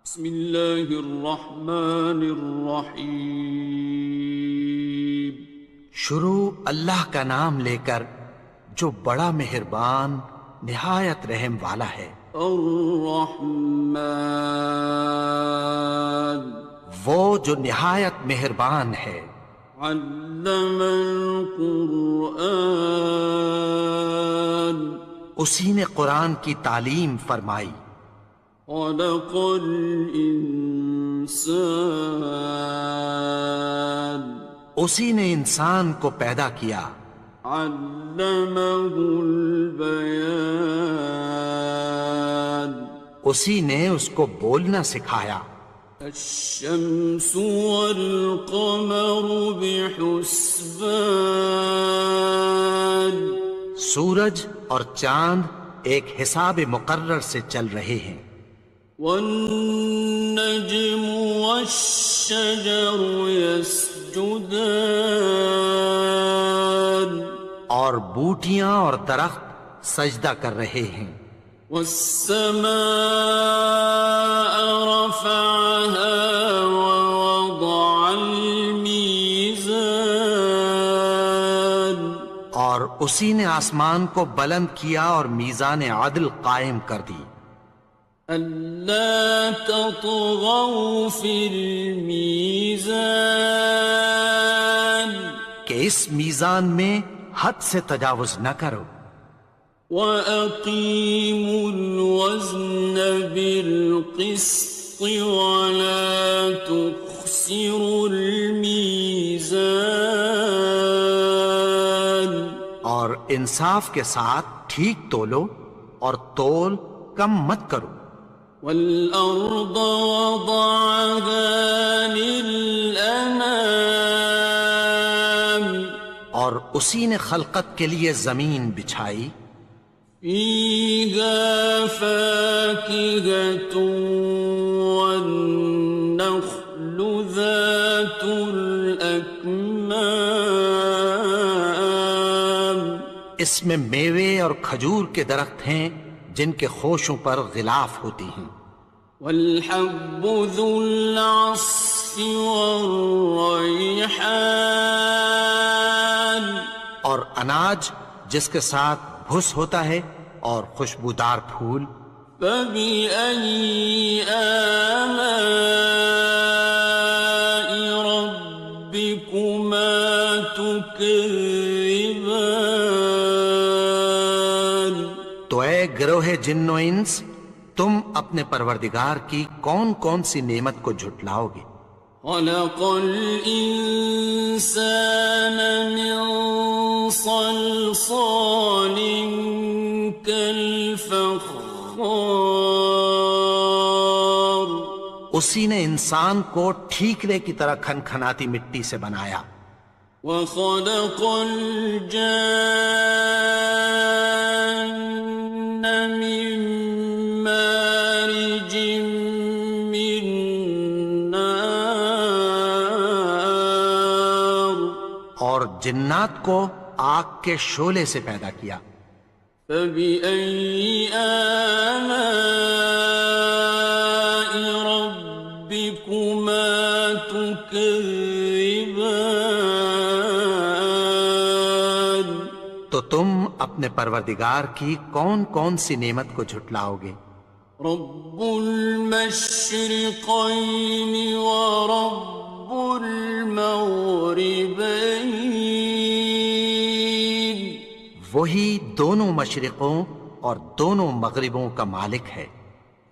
بسم اللہ الرحمن الرحیم۔ شروع اللہ کا نام لے کر جو بڑا مہربان نہایت رحم والا ہے۔ الرحمن، وہ جو نہایت مہربان ہے۔ علم القرآن، اسی نے قرآن کی تعلیم فرمائی۔ خلق الانسان، اسی نے انسان کو پیدا کیا۔ علمہ البیان، اسی نے اس کو بولنا سکھایا۔ الشمس والقمر بحسبان، سورج اور چاند ایک حساب مقرر سے چل رہے ہیں۔ والنجم والشجر يسجدان، اور بوٹیاں اور درخت سجدہ کر رہے ہیں۔ والسماء رفعها ووضع الميزان، اور اسی نے آسمان کو بلند کیا اور میزان عدل قائم کر دی۔ ألا تطغوا في الميزان، کہ اس میزان میں حد سے تجاوز نہ کرو۔ وَأَقِيمُوا الْوَزْنَ بِالْقِسْطِ وَلَا تُخْسِرُوا الْمِيزَانَ، اور انصاف کے ساتھ ٹھیک تولو اور تول کم مت کرو۔ وَالْأَرْضَ وَضَعَهَا لِلْأَنَامِ، اور اسی نے خلقت کے لیے زمین بچھائی۔ فِيهَا فَاكِهَةٌ وَالنَّخْلُ ذَاتُ الْأَكْمَامِ، اس میں میوے اور کھجور کے درخت ہیں جن کے خوشوں پر غلاف ہوتی ہیں۔ وَالْحَبُّ ذُو الْعَصْفِ وَالرَّيْحَانِ، اور اناج جس کے ساتھ بھس ہوتا ہے اور خوشبودار پھول۔ فَبِأَيِّ آلَاءِ رَبِّكُمَا تُكَذِّبَانِ، تو اے گروہ جن و انس، تم اپنے پروردگار کی کون کون سی نعمت کو جھٹلاؤ گے؟ خَلَقَ الْإِنسَانَ مِنْ صَلْصَالٍ كَالْفَخَّارِ، اسی نے انسان کو ٹھیکرے کی طرح کھنکھناتی مٹی سے بنایا۔ وَخَلَقَ الْجَانَّ مِن مَّارِجٍ مِّن نَّارٍ، اور جنات کو آگ کے شعلے سے پیدا کیا۔ فَبِأَيِّ آلَاءِ رَبِّكُمَا تُكَذِّبَانِ، تو تم اپنے پروردگار کی کون کون سی نعمت کو جھٹلاؤ گے؟ رب المشرقين ورب المغربين، وہی دونوں مشرقوں اور دونوں مغربوں کا مالک ہے۔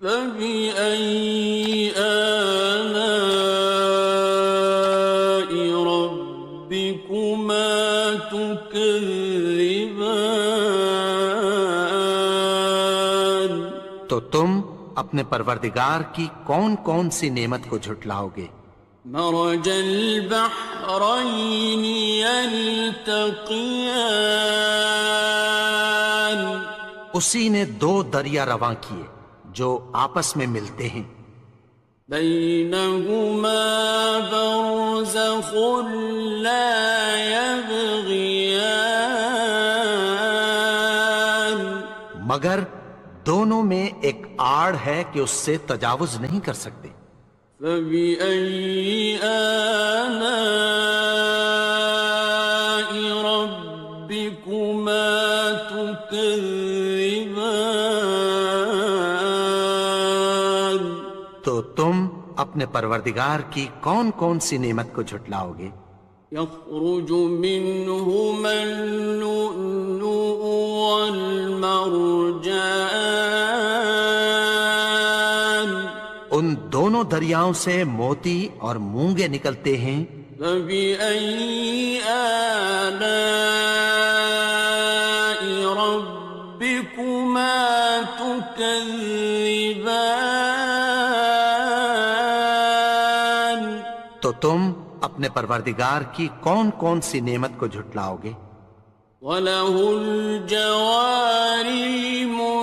فبأي آلاء ربكما تكذبان، تو تم اپنے پروردگار کی کون کون سی نعمت کو جھٹلاؤ گے؟ مرج البحرين يلتقيان، اسی نے دو دریا رواں کیے جو آپس میں ملتے ہیں۔ بينهما برزخ لا يبغيان، مگر دونوں میں ایک آڑ ہے کہ اس سے تجاوز نہیں کر سکتے۔ فبأي آلاء ربكما تكذبان؟ تو تم اپنے پروردگار کی کون کون سی نعمت کو جھٹلاؤ گے؟ يخرج منهما اللؤلؤ والمرجان ان دونوں دریاؤں سے موتی اور مونگے نکلتے ہیں۔ فبأي آلاء ربكما تكذبان؟ تو تم اپنے پروردگار کی کون کون سی نعمت کو جھٹلاؤ گے؟ وَلَهُ الْجَوَارِ الْمُنشَآتُ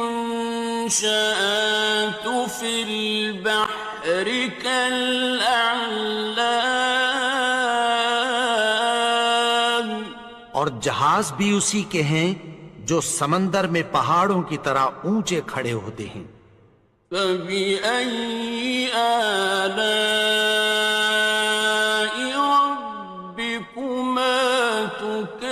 فِي الْبَحْرِ كَالْأَعْلَامِ، اور جہاز بھی اسی کے ہیں جو سمندر میں پہاڑوں کی طرح اونچے کھڑے ہوتے ہیں۔ فَبِأَيِّ آلَاءِ رَبِّكُمَا تُكَذِّبَانِ؟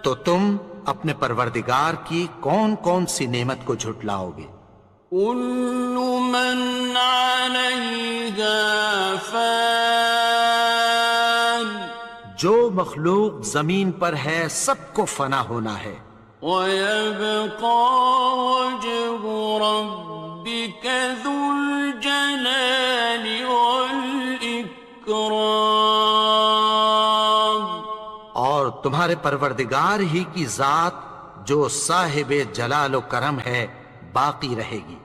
تو تم اپنے پروردگار کی کون کون سی نعمت کو جھٹلاؤ گے؟ كُلُّ مَنْ عَلَيْهَا فَانٍ، جو مخلوق زمین پر ہے سب کو فنا ہونا ہے۔ وَيَبْقَى وَجْهُ رَبِّكَ ذُو الْجَلَالِ وَالْإِكْرَامِ، اور تمہارے پروردگار ہی کی ذات جو صاحب جلال و کرم ہے باقی رہے گی۔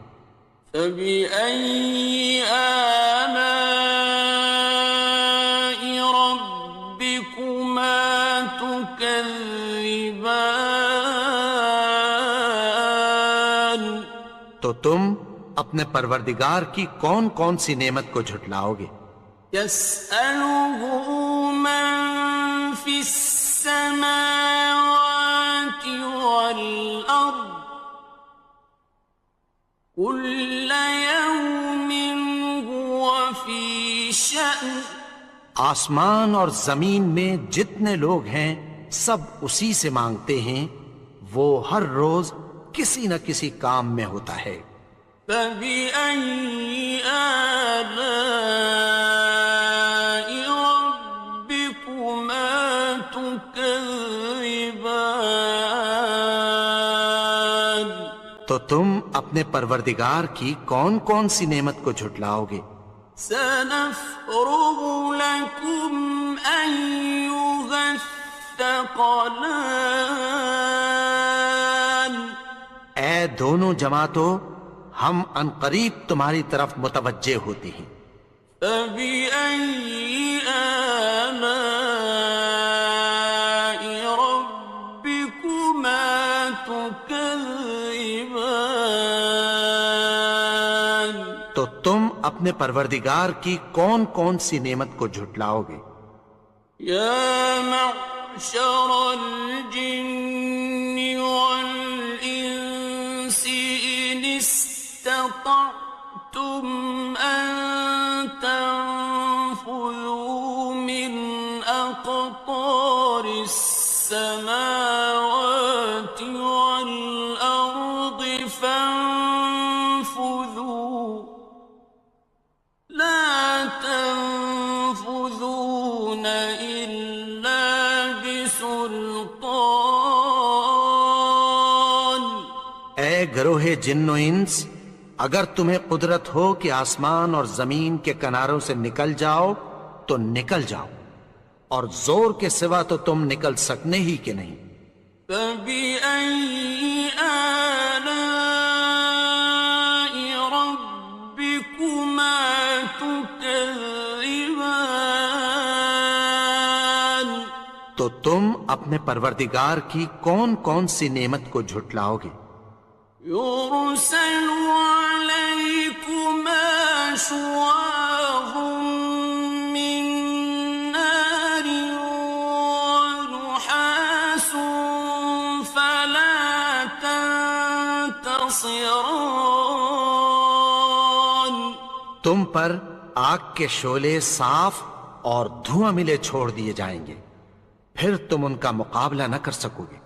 فَبِأَيِّ آلَاءِ رَبِّكُمَا تُكَذِّبَانِ؟ تو تم اپنے پروردگار کی کون کون سی نعمت کو جھٹلاؤ گے؟ يَسْأَلُهُ مَن فِي السَّمَاوَاتِ وَالْأَرْضِ كُلَّ يَوْمٍ هُوَ فِي شَأْنٍ، آسمان اور زمین میں جتنے لوگ ہیں سب اسی سے مانگتے ہیں، وہ ہر روز کسی نہ کسی کام میں ہوتا ہے۔ فَبِأَيِّ آلَاءِ رَبِّكُمَا تُكَذِّبَانِ؟ تو تم اپنے پروردگار کی کون کون سی نعمت کو جھٹلاؤ گے؟ سَنَفْرُغُ لَكُمْ أَيُّهَ الثَّقَلَانِ؟ اے دونوں جماعتوں، ہم عنقریب تمہاری طرف متوجہ ہوتے ہیں۔ فَبِأَيِّ آلَاءِ رَبِّكُمَا تُكَذِّبَانِ؟ تو تم اپنے پروردگار کی کون کون سی نعمت کو جھٹلاؤ گے؟ يَا مَعْشَرَ الْجِنِّ وَالْإِنسِ إِنِ اسْتَطَعْتُمْ أَن تَنفُذُوا مِنْ أَقْطَارِ السَّمَاوَاتِ وَالْأَرْضِ فَانفُذُوا لَا تَنفُذُونَ إِلَّا بِسُلْطَانٍ۔ اے گروہ جن و انس، اگر تمہیں قدرت ہو کہ آسمان اور زمین کے کناروں سے نکل جاؤ تو نکل جاؤ، اور زور کے سوا تو تم نکل سکنے ہی کہ نہیں۔ فَبِأَيِّ آلَاءِ رَبِّكُمَا تُكَذِّبَانِ؟ تو تم اپنے پروردگار کی کون کون سی نعمت کو جھٹلاؤ گے؟ يُرْسَلُ عَلَيْكُمَا شُوَاظٌ مِّن نَّارٍ وَنُحَاسٌ حصران تم پر آگ کے شعلے صاف اور دھواں ملے چھوڑ دیے جائیں گے، پھر تم ان کا مقابلہ نہ کر سکو گے۔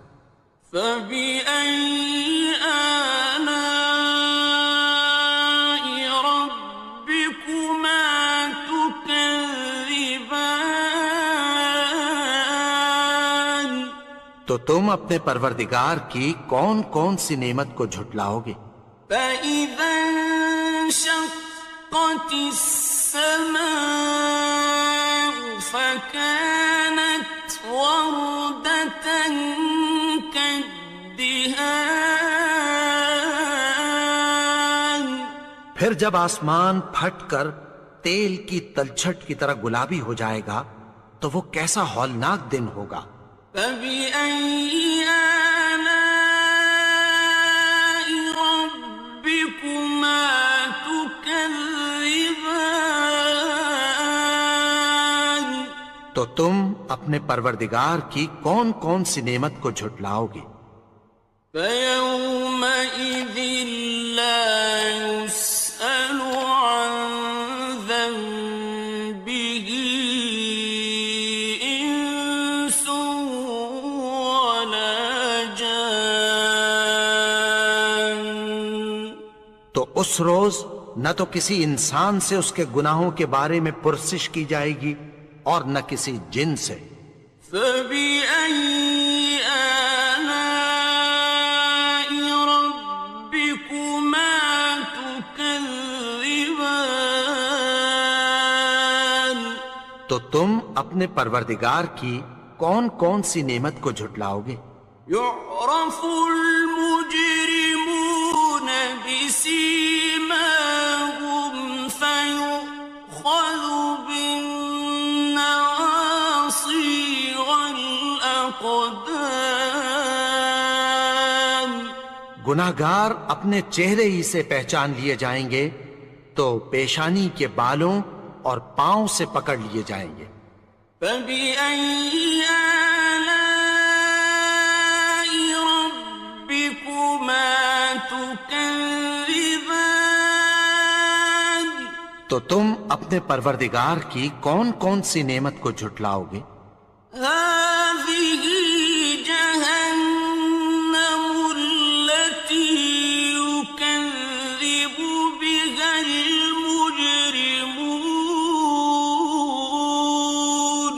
فبأي آلاء ربكما تكذبان تو تم اپنے پروردگار کی کون کون سی نعمت کو جھٹلاؤ گے؟ فإذا انشقت السماء فكانت وردة كالدهان پھر جب آسمان پھٹ کر تیل کی تلچھٹ کی طرح گلابی ہو جائے گا تو وہ کیسا ہولناک دن ہوگا۔ فبأي آلاء ربكما تكذبان تو تم اپنے پروردگار کی کون کون سی نعمت کو جھٹلاؤ گے؟ فيومئذ لا يسأل عن ذنبه إنس ولا جان تو اس روز نہ تو کسی انسان سے اس کے گناہوں کے بارے میں پرسش کی جائے گی اور نہ کسی جن سے۔ فبأي آلاء ربكما تكذبان تو تم اپنے پروردگار کی کون کون سی نعمت کو جھٹلاؤ گے؟ يعرف المجرمون بسيماهم فيؤخذ بالنواصي والأقدام گناہگار اپنے چہرے ہی سے پہچان لیے جائیں گے تو پیشانی کے بالوں اور پاؤں سے پکڑ لیے جائیں گے۔ فبأي آلاء ربكما تكذبان تو تم اپنے پروردگار کی کون کون سی نعمت کو جھٹلاؤ گے؟ هذه جهنم التي يكذب بها المجرمون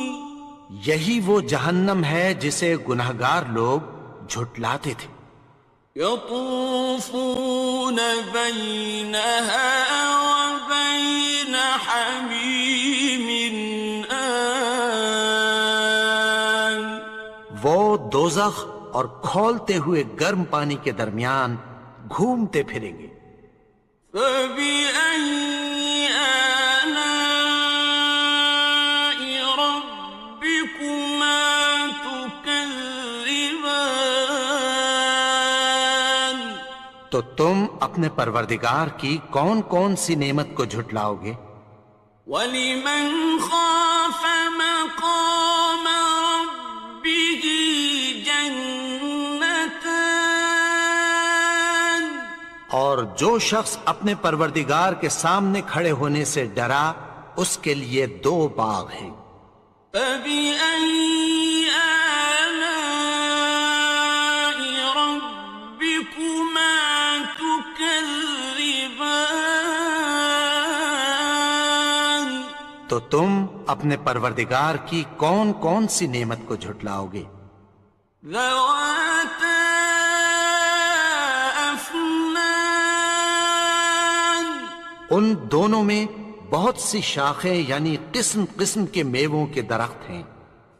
یہی وہ جہنم ہے جسے گناہگار لوگ جھٹلاتے تھے۔ يطوفون بينها وبين حميم آن وہ دوزخ اور کھولتے ہوئے گرم پانی کے درمیان گھومتے پھریں گے۔ فبأي آلاء ربكما تكذبان تو تم اپنے پروردگار کی کون کون سی نعمت کو جھٹلاؤ گے؟ وَلِمَنْ خَافَ مَقَامَ رَبِّهِ جَنَّتَانِ اور جو شخص اپنے پروردگار کے سامنے کھڑے ہونے سے ڈرا اس کے لیے دو باغ ہیں۔ فَبِأَيِّ آلَاءِ رَبِّكُمَا تُكَذِّبَانِ تو تم اپنے پروردگار کی کون کون سی نعمت کو جھٹلاؤ گے؟ ذَوَاتَا أَفْنَانٍ ان دونوں میں بہت سی شاخیں یعنی قسم قسم کے میووں کے درخت ہیں۔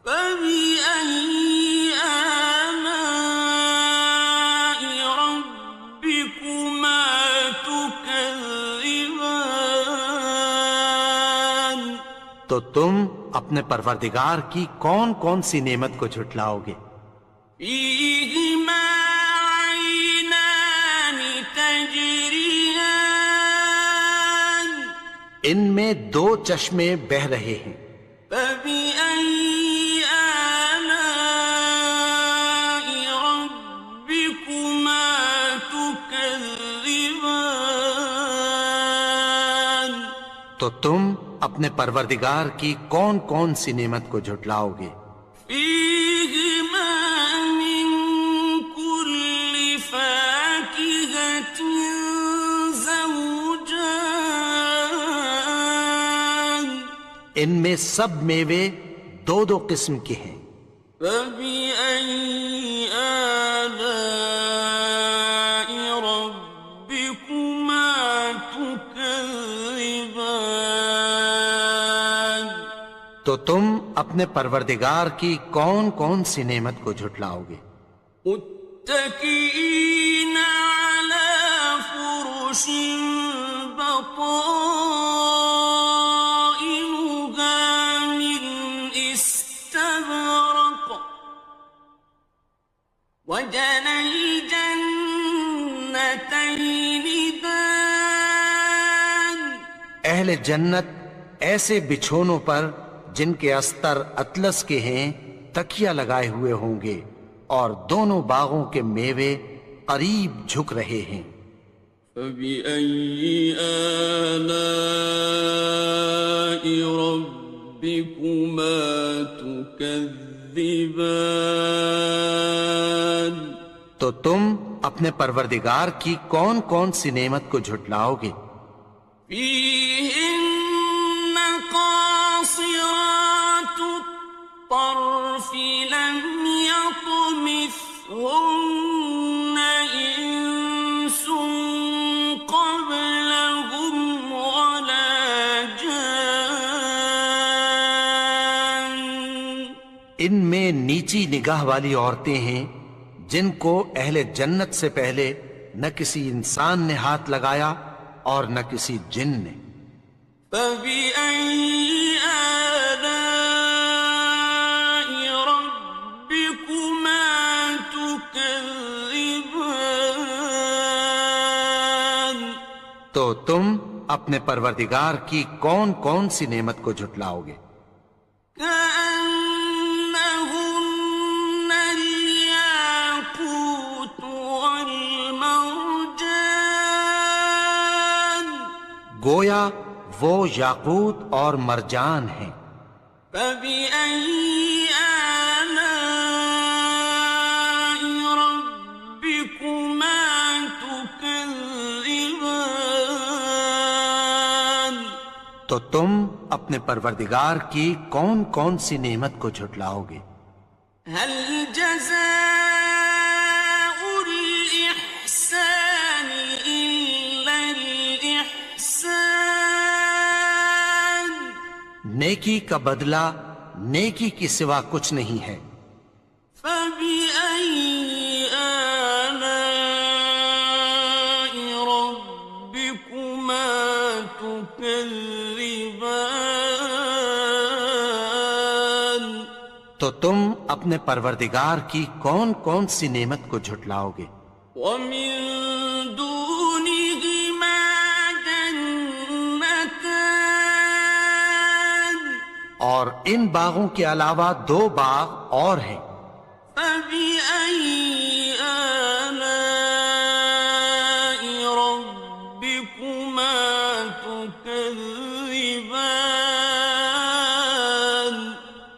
فَبِأَيِّ آلَاءِ رَبِّكُمَا تُكَذِّبَانِ تو تم اپنے پروردگار کی کون کون سی نعمت کو جھٹلاؤ گے؟ فِيهِمَا عَيْنَانِ تَجْرِيَانِ ان میں دو چشمے بہہ رہے ہیں۔ فَبِأَيِّ آلَاءِ رَبِّكُمَا تُكَذِّبَانِ تو تم اپنے پروردگار کی کون کون سی نعمت کو جھٹلاؤ گے؟ فيهما من كل فاكهة زوجان ان میں سب میوے دو دو قسم کے ہیں۔ فبأي آلاء ربكما تكذبان تو تم اپنے پروردگار کی کون کون سی نعمت کو جھٹلاؤ گے؟ متكئين على فرش بطائنها من استبرق وجنى الجنتين دان اہل جنت ایسے بچھونوں پر جن کے استر اطلس کے ہیں تکیہ لگائے ہوئے ہوں گے، اور دونوں باغوں کے میوے قریب جھک رہے ہیں۔ فبأي آلاء ربكما تكذبان تو تم اپنے پروردگار کی کون کون سی نعمت کو جھٹلاؤ گے؟ فيهن قاصرات الطرف لم يطمثهن إنس قبلهم ولا جان ان میں نیچی نگاہ والی عورتیں ہیں جن کو اہل جنت سے پہلے نہ کسی انسان نے ہاتھ لگایا اور نہ کسی جن نے۔ فبأي آلاء ربكما تكذبان تو تم اپنے پروردگار کی کون کون سی نعمت کو جھٹلاؤ گے؟ كأنهن الياقوت والمرجان گویا وہ یاقوت اور مرجان ہیں۔ فبأي آلاء ربكما تكذبان تو تم اپنے پروردگار کی کون کون سی نعمت کو جھٹلاؤ گے؟ هل جزاء الإحسان إلا الإحسان نیکی کا بدلہ نیکی کی سوا کچھ نہیں ہے۔ فبأي آلاء ربكما تكذبان تو تم اپنے پروردگار کی کون کون سی نعمت کو جھٹلاؤ گے؟ ومن دونهما جنتان اور ان باغوں کے علاوہ دو باغ اور ہیں۔ فبأي آلاء ربكما تكذبان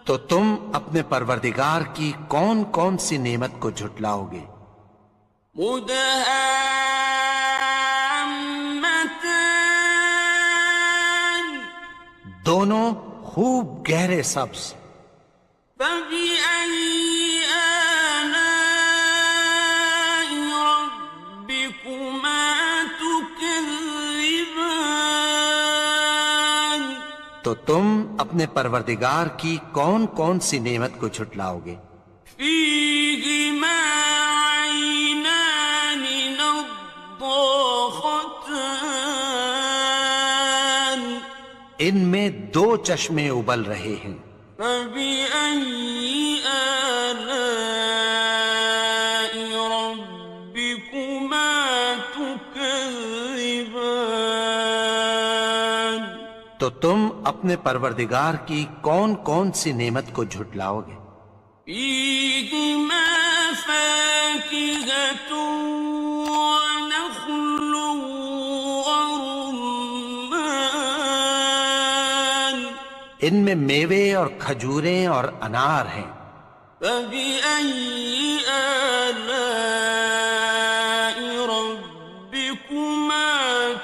تو تم اپنے پروردگار کی کون کون سی نعمت کو جھٹلاؤ گے؟ مدهامتان دونوں خوب گہرے سبز۔ فبأي آلاء ربكما تكذبان تو تم اپنے پروردگار کی کون کون سی نعمت کو جھٹلاؤ گے؟ فيهما عينان نضاختان ان میں دو چشمے ابل رہے ہیں۔ فبأي آلاء ربكما تكذبان تو تم اپنے پروردگار کی کون کون سی نعمت کو جھٹلاؤ گے؟ فيهما فاكهة ونخل ورمان ان میں میوے اور کھجوریں اور انار ہیں۔ فبأي آلاء ربكما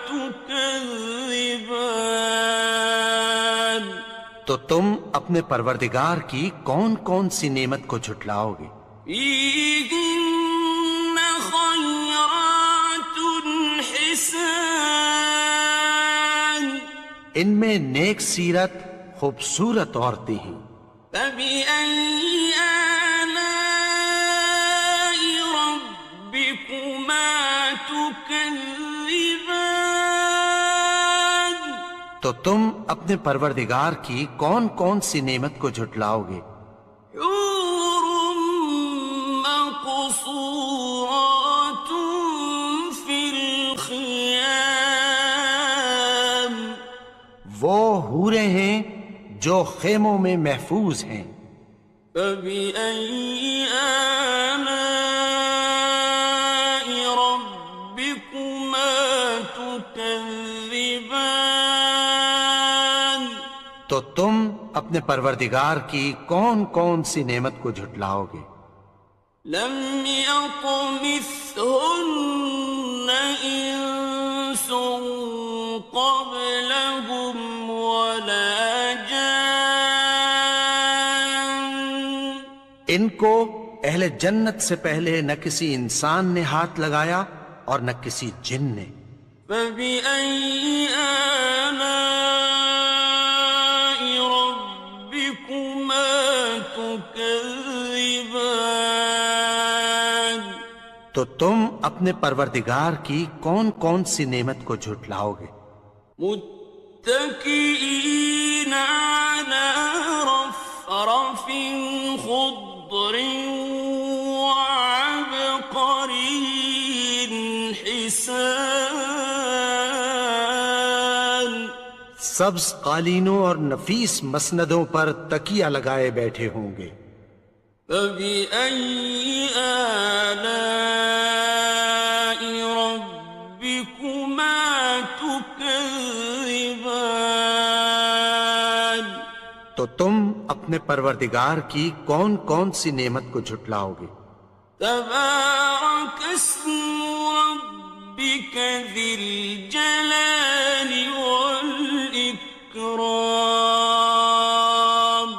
تكذبان؟ تو تم اپنے پروردگار کی کون کون سی نعمت کو جھٹلاؤ گے؟ فيهن خيرات حسان، ان میں نیک سیرت خوبصورت عورتیں ہیں۔ فبأي آلاء ربكما تكذبان؟ تو تم اپنے پروردگار کی کون کون سی نعمت کو جھٹلاؤ گے؟ حور مقصورات في الخيام، وہ حوریں ہیں جو خیموں میں محفوظ ہیں۔ فبأي آلاء ربكما تكذبان؟ تو تم اپنے پروردگار کی کون کون سی نعمت کو جھٹلاؤ گے؟ لم يطمثهن إنس قبلهم ولا جان، ان کو اہل جنت سے پہلے نہ کسی انسان نے ہاتھ لگایا اور نہ کسی جن نے۔ فبأي آلاء ربكما تكذبان؟ تو تم اپنے پروردگار کی کون کون سی نعمت کو جھٹلاؤ گے؟ متكئين على رفرف خضر وعبقري حسان، سبز قالینوں اور نفیس مسندوں پر تکیہ لگائے بیٹھے ہوں گے۔ فبأي آلاء ربكما تكذبان؟ تو تم اپنے پروردگار کی کون کون سی نعمت کو جھٹلاؤ گے؟ تبارك اسم ربك ذي الجلال والإكرام۔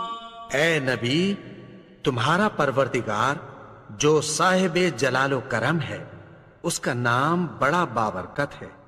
اے نبی، تمہارا پروردگار جو صاحب جلال و کرم ہے، اس کا نام بڑا بابرکت ہے۔